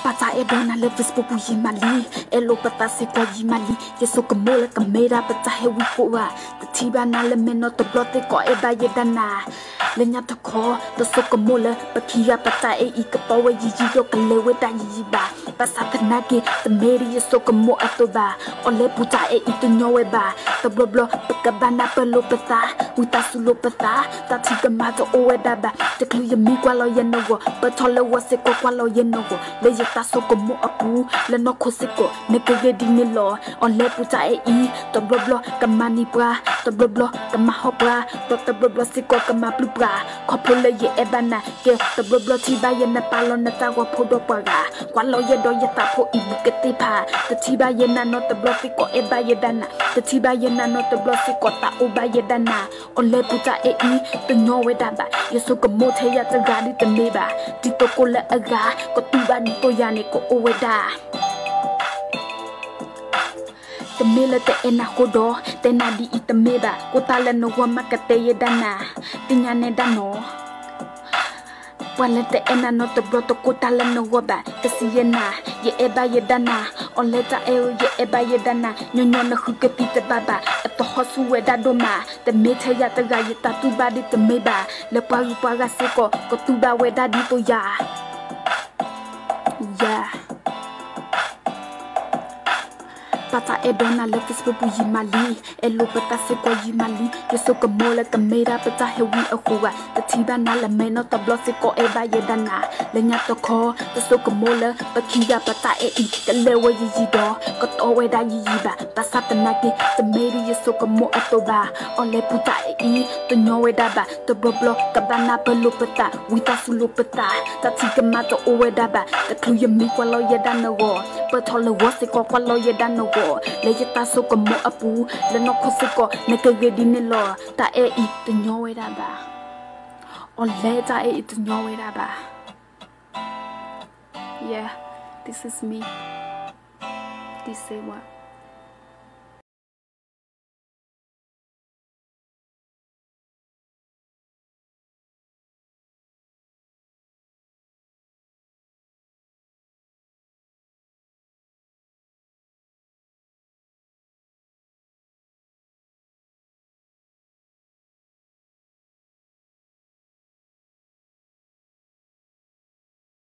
Pata e dona le Facebook yimali elo pata se kwa yimali yeso komola kamera pata he wikoa the tiba na le meno to blote ko e ba yedana le nya to ko to so komola pakia pata e ikapawa yiji yo kalewe da yiba pasatna ke the meri yeso komo atoba ole puta e itunyowe ba to bloblo pakabana pelo pata uta sulo pata ta tiga mato oeda ba te kluya mi kwalo yenogo patole wase ko kwalo yenogo le ta so como apu le no kosiko ne kege dini lo on le puta e I to bloblo kamani bra to bloblo kamahobra to bloblo siko kamaplu bra kopole ye ebana ke to bloblo tiba ye na palo na tawa podo paga kwalo ye do ye tapo ibukete pa to tiba ye na no to bloblo siko eba ye dana to tiba ye na no to bloblo siko ta uba ye dana on le puta e I to nyowe daba ye so como te ya te gadi te meba dito ko le aga ko tuba dito yani ko oweda te mele te ena kodo te nadi ite meba ko tala no wa makate ye dana tinyane dano wala te ena no te broto ko tala no wa ba te siena ye eba ye dana on leta e ye eba ye dana nyonyo na huketi te baba to hosu weda doma te mete ya te ga ye tatu ba di te meba le paru para seko ko tuba weda di to ya yeah. Pata e dona le Facebook yimali elo pata se ko yimali yo so ko mola kamera pata he wi akua te tiba na le meno to blog se ko e ba ye dana le nya to ko te so ko mola pakia pata e I te le we yi do ko to we da yi ba pasa te na ki te meri yo so ko mo atoba o le puta e I to nyo we da ba to blog ka bana pelo pata wi ta sulo pata ta tika ma to o we da ba te klu ye mi kwa lo ye dana wo pa to le wo se ko kwa lo ye dana wo le yeta so como apu le no kosiko ne kege dine lo ta e I te nyowe daba o le ta e I te nyowe daba yeah this is me this is what